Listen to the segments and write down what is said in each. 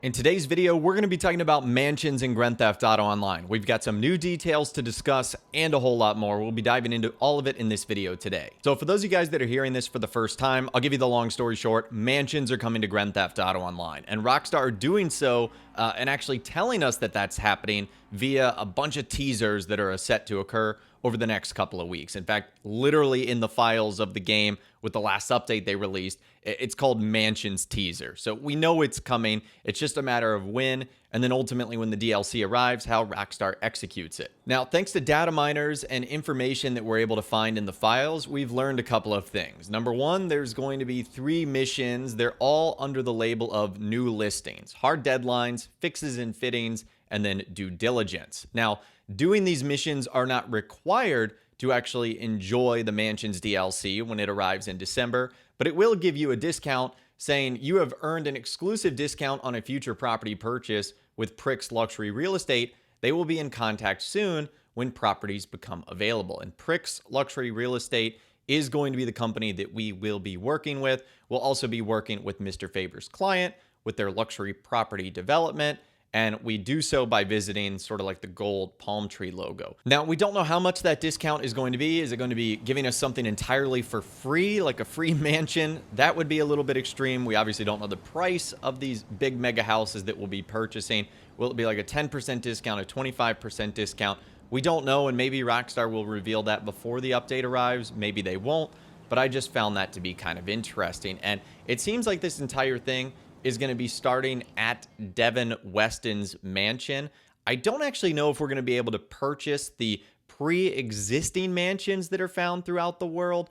In today's video, we're going to be talking about mansions in Grand Theft Auto Online. We've got some new details to discuss and a whole lot more. We'll be diving into all of it in this video today. So for those of you guys that are hearing this for the first time, I'll give you the long story short. Mansions are coming to Grand Theft Auto Online, and Rockstar are doing so and actually telling us that that's happening via a bunch of teasers that are set to occur over the next couple of weeks. In fact, literally in the files of the game with the last update they released, it's called Mansions Teaser. So we know it's coming. It's just a matter of when, and then ultimately when the DLC arrives, how Rockstar executes it. Now, thanks to data miners and information that we're able to find in the files, we've learned a couple of things. Number one, there's going to be 3 missions. They're all under the label of new listings, hard deadlines, fixes and fittings, and then due diligence. Now, doing these missions are not required to actually enjoy the Mansions DLC when it arrives in December, but it will give you a discount saying you have earned an exclusive discount on a future property purchase with Prick's Luxury Real Estate. They will be in contact soon when properties become available. And Prick's Luxury Real Estate is going to be the company that we will be working with. We'll also be working with Mr. Favor's client with their luxury property development. And we do so by visiting sort of like the gold palm tree logo. Now, we don't know how much that discount is going to be. Is it going to be giving us something entirely for free, like a free mansion? That would be a little bit extreme. We obviously don't know the price of these big mega houses that we'll be purchasing. Will it be like a 10% discount, a 25% discount? We don't know, and maybe Rockstar will reveal that before the update arrives. Maybe they won't, but I just found that to be kind of interesting. And it seems like this entire thing is going to be starting at Devin Weston's mansion. I don't actually know if we're going to be able to purchase the pre-existing mansions that are found throughout the world.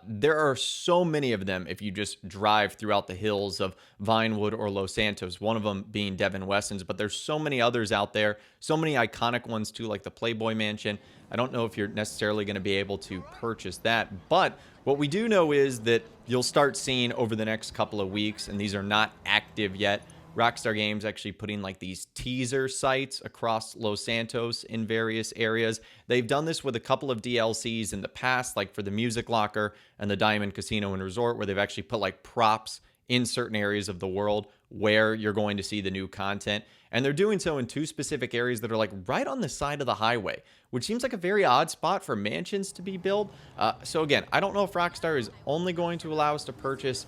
There are so many of them if you just drive throughout the hills of Vinewood or Los Santos, one of them being Devin Weston's, but there's so many others out there, so many iconic ones too, like the Playboy Mansion. I don't know if you're necessarily going to be able to purchase that, but what we do know is that you'll start seeing over the next couple of weeks, and these are not active yet, Rockstar Games actually putting like these teaser sites across Los Santos in various areas. They've done this with a couple of DLCs in the past, like for the Music Locker and the Diamond Casino and Resort, where they've actually put like props in certain areas of the world where you're going to see the new content. And they're doing so in 2 specific areas that are like right on the side of the highway, which seems like a very odd spot for mansions to be built. So again, I don't know if Rockstar is only going to allow us to purchase,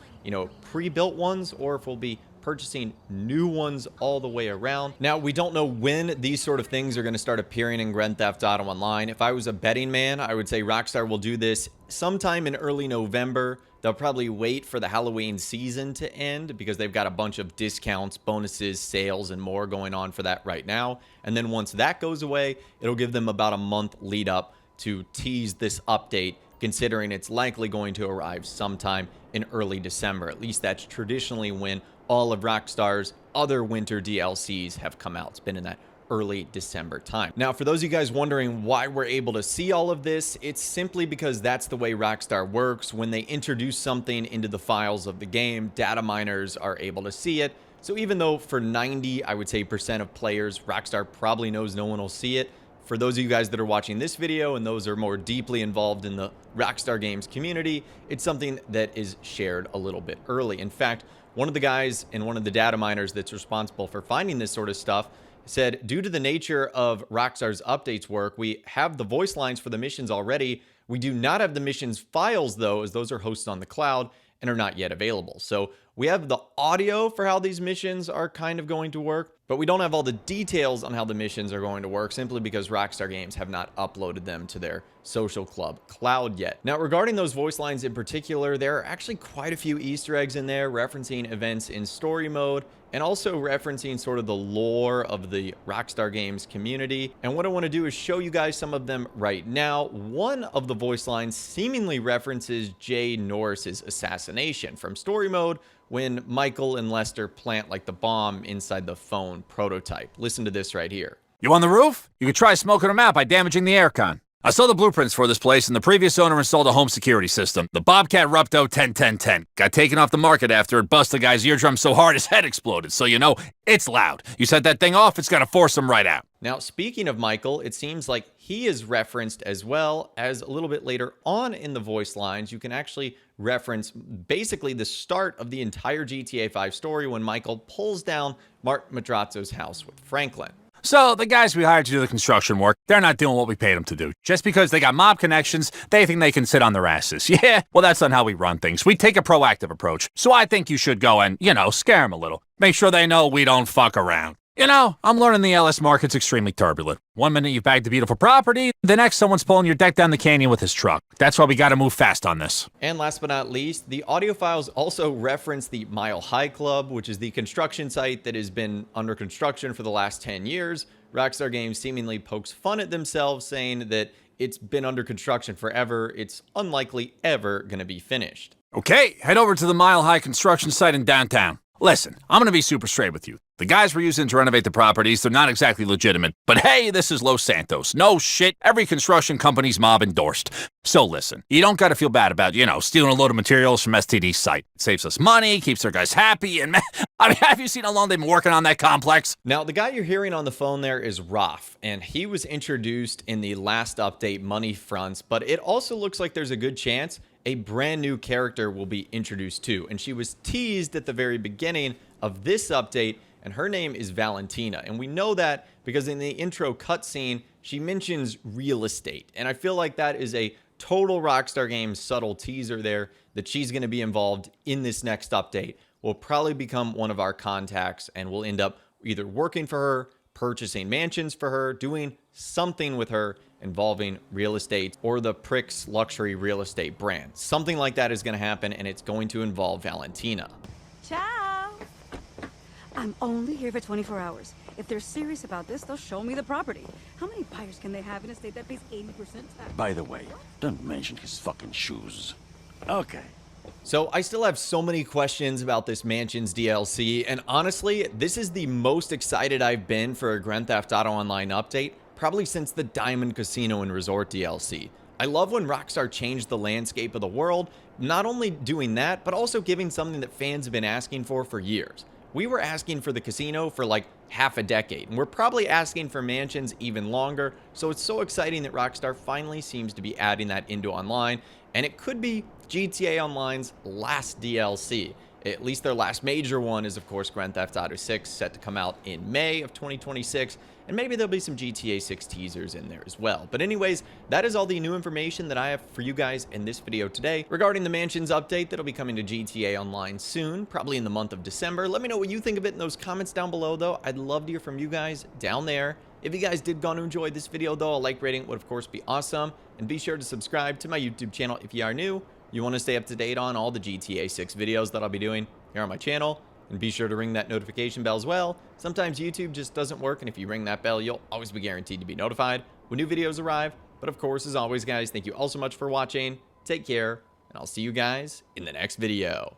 pre-built ones, or if we'll be purchasing new ones all the way around. Now, we don't know when these sort of things are going to start appearing in Grand Theft Auto Online. If I was a betting man, I would say Rockstar will do this sometime in early November. They'll probably wait for the Halloween season to end because they've got a bunch of discounts, bonuses, sales, and more going on for that right now. And then once that goes away, it'll give them about a month lead up to tease this update, considering it's likely going to arrive sometime in early December. At least that's traditionally when all of Rockstar's other winter DLCs have come out. It's been in that early December time. Now, for those of you guys wondering why we're able to see all of this, it's simply because that's the way Rockstar works. When they introduce something into the files of the game, data miners are able to see it. So even though for 90, I would say, % of players, Rockstar probably knows no one will see it, for those of you guys that are watching this video and those are more deeply involved in the Rockstar Games community, it's something that is shared a little bit early. In fact, one of the guys and one of the data miners that's responsible for finding this sort of stuff said, due to the nature of Rockstar's updates work, we have the voice lines for the missions already. We do not have the missions files, though, as those are hosted on the cloud and are not yet available. So we have the audio for how these missions are kind of going to work, but we don't have all the details on how the missions are going to work, simply because Rockstar Games have not uploaded them to their Social Club cloud yet. Now, regarding those voice lines in particular, there are actually quite a few Easter eggs in there referencing events in story mode and also referencing sort of the lore of the Rockstar Games community. And what I want to do is show you guys some of them right now. One of the voice lines seemingly references Jay Norris's assassination from story mode, when Michael and Lester plant like the bomb inside the phone prototype. Listen to this right here. You on the roof? You could try smoking them out by damaging the aircon. I saw the blueprints for this place, and the previous owner installed a home security system. The Bobcat Rupto 101010. Got taken off the market after it busted the guy's eardrum so hard his head exploded. So you know, it's loud. You set that thing off, it's gonna force him right out. Now, speaking of Michael, it seems like he is referenced as well as a little bit later on in the voice lines. You can actually reference basically the start of the entire GTA 5 story when Michael pulls down Mark Madrazo's house with Franklin. So, the guys we hired to do the construction work, they're not doing what we paid them to do. Just because they got mob connections, they think they can sit on their asses. Yeah, well, that's not how we run things. We take a proactive approach. So I think you should go and, scare them a little. Make sure they know we don't fuck around. I'm learning the LS market's extremely turbulent. One minute you've bagged a beautiful property, the next someone's pulling your deck down the canyon with his truck. That's why we gotta move fast on this. And last but not least, the audio files also reference the Mile High Club, which is the construction site that has been under construction for the last 10 years. Rockstar Games seemingly pokes fun at themselves, saying that it's been under construction forever. It's unlikely ever gonna be finished. Okay, head over to the Mile High construction site in downtown. Listen, I'm gonna be super straight with you. The guys we're using to renovate the properties, they're not exactly legitimate. But hey, this is Los Santos. No shit, every construction company's mob endorsed. So listen, you don't gotta feel bad about, stealing a load of materials from STD's site. It saves us money, keeps their guys happy, and man, have you seen how long they've been working on that complex? Now, the guy you're hearing on the phone there is Raf, and he was introduced in the last update, Money Fronts, but it also looks like there's a good chance a brand new character will be introduced too, and she was teased at the very beginning of this update, and her name is Valentina. And we know that because in the intro cutscene, she mentions real estate. And I feel like that is a total Rockstar Games subtle teaser there that she's going to be involved in this next update. Will probably become one of our contacts, and we'll end up either working for her, purchasing mansions for her, doing something with her involving real estate or the Pricks luxury real estate brand. Something like that is going to happen, and it's going to involve Valentina. Ciao! I'm only here for 24 hours. If they're serious about this, they'll show me the property. How many buyers can they have in a state that pays 80% tax? By the way, don't mention his fucking shoes. Okay. So I still have so many questions about this Mansions DLC, and honestly, this is the most excited I've been for a Grand Theft Auto Online update, probably since the Diamond Casino and Resort DLC. I love when Rockstar changed the landscape of the world, not only doing that, but also giving something that fans have been asking for years. We were asking for the casino for like half a decade, and we're probably asking for mansions even longer, so it's so exciting that Rockstar finally seems to be adding that into online, and it could be GTA Online's last DLC. At least their last major one is, of course, Grand Theft Auto 6, set to come out in May of 2026, and maybe there'll be some GTA 6 teasers in there as well. But anyways, that is all the new information that I have for you guys in this video today regarding the Mansions update that'll be coming to GTA Online soon, probably in the month of December. Let me know what you think of it in those comments down below, though. I'd love to hear from you guys down there. If you guys did go and enjoy this video, though, a like rating would, of course, be awesome. And be sure to subscribe to my YouTube channel if you are new. You want to stay up to date on all the GTA 6 videos that I'll be doing here on my channel. And be sure to ring that notification bell as well. Sometimes YouTube just doesn't work, and if you ring that bell, you'll always be guaranteed to be notified when new videos arrive. But of course, as always, guys, thank you all so much for watching. Take care, and I'll see you guys in the next video.